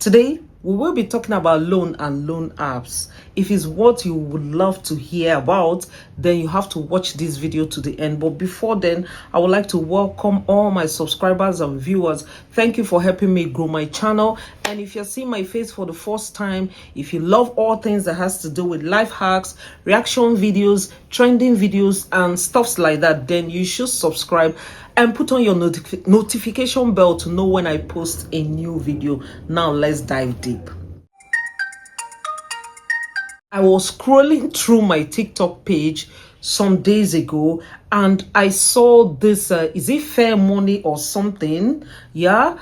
Today, we will be talking about loan and loan apps. If it's what you would love to hear about, then you have to watch this video to the end. But before then, I would like to welcome all my subscribers and viewers. Thank you for helping me grow my channel. And if you're seeing my face for the first time, if you love all things that has to do with life hacks, reaction videos, trending videos, and stuffs like that, then you should subscribe and put on your notification bell to know when I post a new video. Now let's dive deep. I was scrolling through my TikTok page some days ago and I saw this, is it Fair Money or something? Yeah,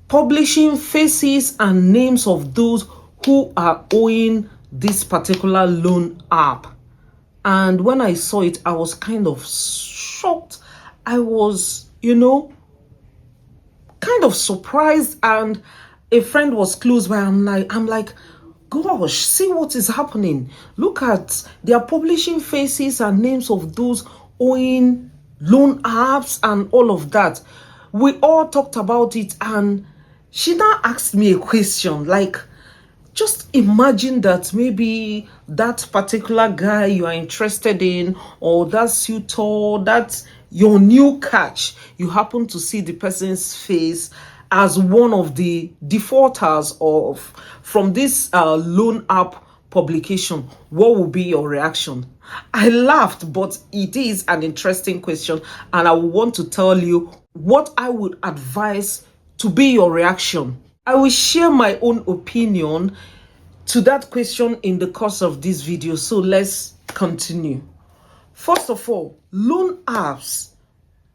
publishing faces and names of those who are owing this particular loan app. And when I saw it, I was kind of shocked. I was, kind of surprised, and a friend was close by. I'm like, gosh, see what is happening. Look at, they are publishing faces and names of those owing loan apps and all of that. We all talked about it, and she now asked me a question like, just imagine that maybe that particular guy you are interested in, or that suitor, that's your new catch, you happen to see the person's face as one of the defaulters from this loan app publication. What will be your reaction? I laughed, but it is an interesting question, and I want to tell you what I would advise to be your reaction. I will share my own opinion to that question in the course of this video, so let's continue. First of all, loan apps,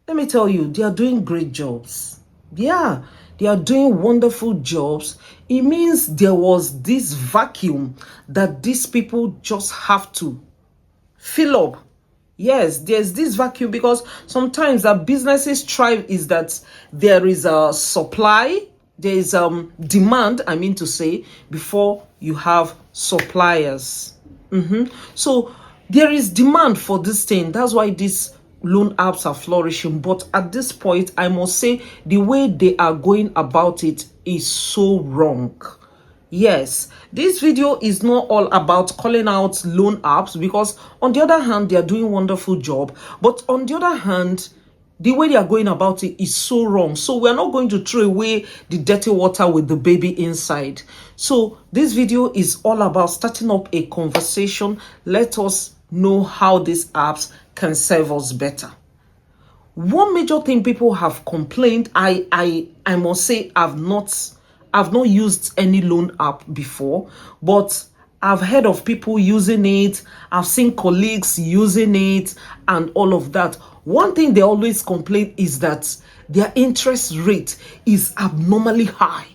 let me tell you, they are doing great jobs. Yeah, they are doing wonderful jobs. It means there was this vacuum that these people just have to fill up. Yes, there's this vacuum because sometimes that businesses thrive is that there is a supply, there is demand, I mean to say, before you have suppliers. So there is demand for this thing. That's why these loan apps are flourishing. But at this point, I must say the way they are going about it is so wrong. Yes, this video is not all about calling out loan apps, because on the other hand, they are doing a wonderful job. But on the other hand, the way they are going about it is so wrong. So we're not going to throw away the dirty water with the baby inside. So this video is all about starting up a conversation. Let us know how these apps can serve us better. One major thing people have complained, I must say, I've not used any loan app before, but I've heard of people using it. I've seen colleagues using it and all of that. One thing they always complain is that their interest rate is abnormally high.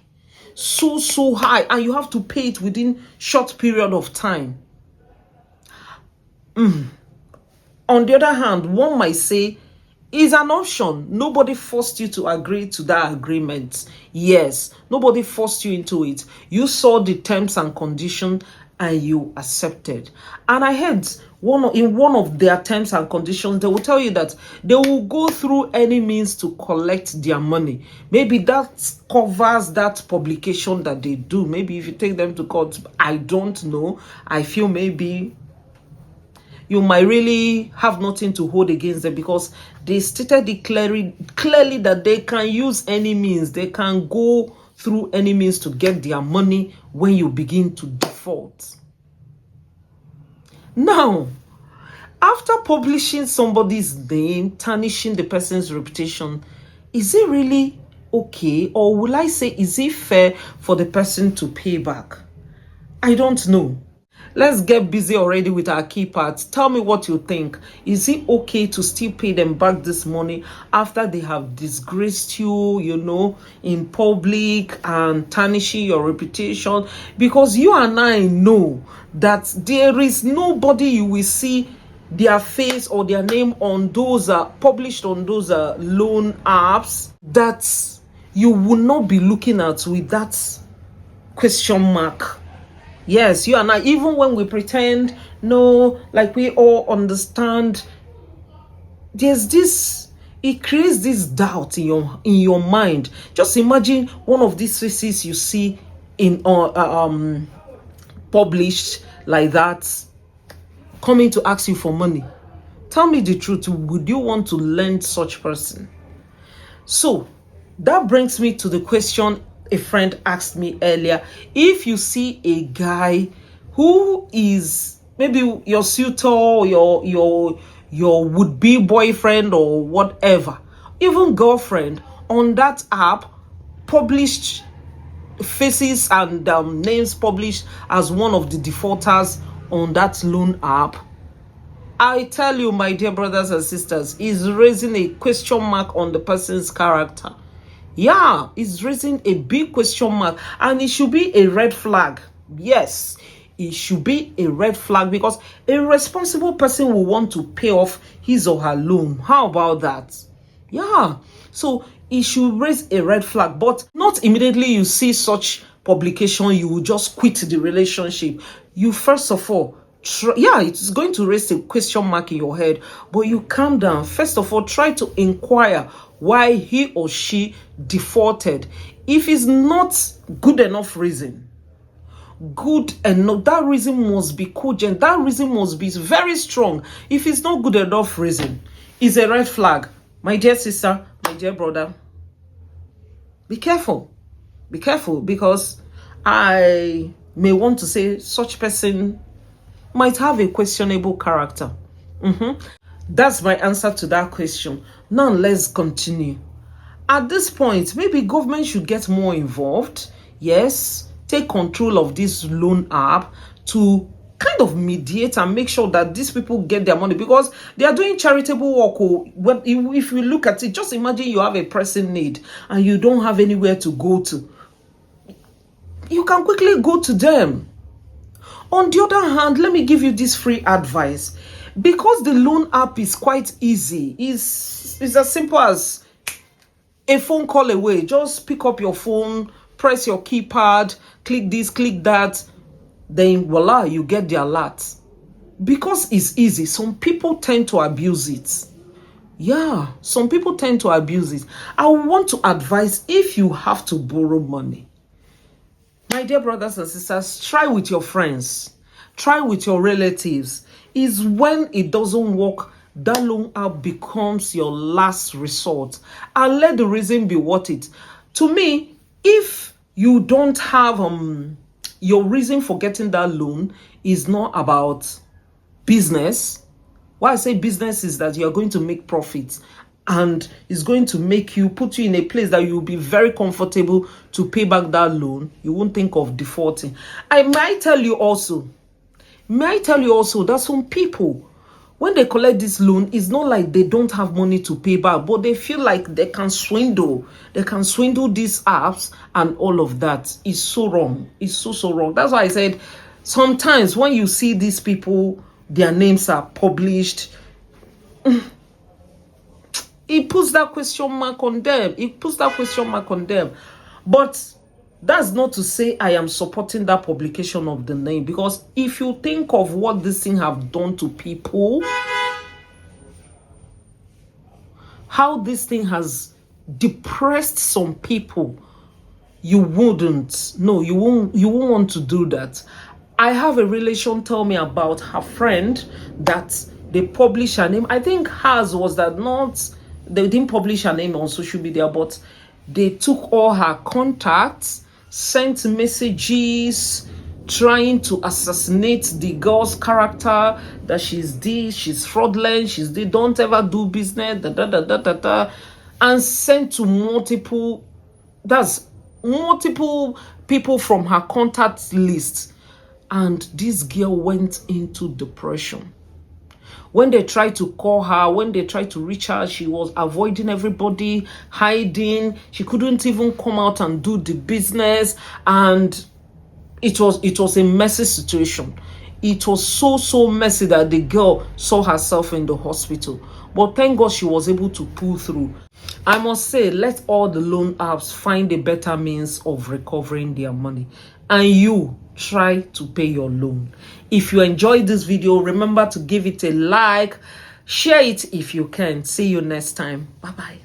So high, and you have to pay it within short period of time. On the other hand, one might say is an option. Nobody forced you to agree to that agreement. Yes, nobody forced you into it. You saw the terms and conditions and you accepted. And I heard in one of their terms and conditions, they will tell you that they will go through any means to collect their money. Maybe that covers that publication that they do. Maybe if you take them to court, I don't know. I feel maybe you might really have nothing to hold against them, because they stated it clearly that they can use any means. They can go through any means to get their money when you begin to default. Now, after publishing somebody's name, tarnishing the person's reputation, is it really okay? Or will I say, is it fair for the person to pay back? I don't know. Let's get busy already with our key parts. Tell me what you think. Is it okay to still pay them back this money after they have disgraced you, in public and tarnishing your reputation? Because you and I know that there is nobody you will see their face or their name on those published on those loan apps that you will not be looking at with that question mark. Yes, you and I, even when we pretend, no, like we all understand, there's this, it creates this doubt in your mind. Just imagine one of these faces you see in published like that, coming to ask you for money? Tell me the truth. Would you want to lend such person? So that brings me to the question a friend asked me earlier. If you see a guy who is maybe your suitor, or your would-be boyfriend or whatever, even girlfriend, on that app, published faces and names published as one of the defaulters on that loan app, I tell you, my dear brothers and sisters, is raising a question mark on the person's character. Yeah, it's raising a big question mark, and it should be a red flag. Yes, it should be a red flag, because a responsible person will want to pay off his or her loan. How about that? Yeah, so it should raise a red flag, but not immediately you see such publication, you will just quit the relationship. You first of all, yeah, it's going to raise a question mark in your head, but you calm down. First of all, try to inquire why he or she defaulted. If it's not good enough reason, that reason must be cogent, that reason must be very strong. If it's not good enough reason, it's a red flag. My dear sister, my dear brother, be careful. Be careful, because I may want to say such person might have a questionable character. That's my answer to that question. Now let's continue. At this point, maybe government should get more involved. Yes, take control of this loan app to kind of mediate and make sure that these people get their money, because they are doing charitable work. If you look at it, just imagine you have a pressing need and you don't have anywhere to go to. You can quickly go to them. On the other hand, let me give you this free advice. Because the loan app is quite easy, it's as simple as a phone call away. Just pick up your phone, press your keypad, click this, click that, then voila, you get the alert. Because it's easy, some people tend to abuse it. Yeah, some people tend to abuse it. I want to advise, if you have to borrow money, my dear brothers and sisters, try with your friends, try with your relatives. Is when it doesn't work, that loan app becomes your last resort, and let the reason be what it. To me, if you don't have your reason for getting that loan is not about business. Why I say business is that you're going to make profits, and it's going to put you in a place that you'll be very comfortable to pay back that loan. You won't think of defaulting. I might tell you also that some people, when they collect this loan, it's not like they don't have money to pay back, but they feel like they can swindle. They can swindle these apps, and all of that is so wrong. It's so wrong. That's why I said, sometimes when you see these people, their names are published, it puts that question mark on them. But that's not to say I am supporting that publication of the name, because if you think of what this thing have done to people, how this thing has depressed some people, you won't want to do that. I have a relation tell me about her friend that they publish her name. I think hers was that not, they didn't publish her name on social media, but they took all her contacts, sent messages trying to assassinate the girl's character, that she's this, she's fraudulent, she's this, don't ever do business, and sent to multiple people from her contact list. And this girl went into depression. When they tried to call her, when they tried to reach her, she was avoiding everybody, hiding. She couldn't even come out and do the business. And it was a messy situation. It was so messy that the girl saw herself in the hospital. But thank God she was able to pull through. I must say, let all the loan apps find a better means of recovering their money, and you try to pay your loan. If you enjoyed this video, remember to give it a like, share it if you can. See you next time. Bye bye.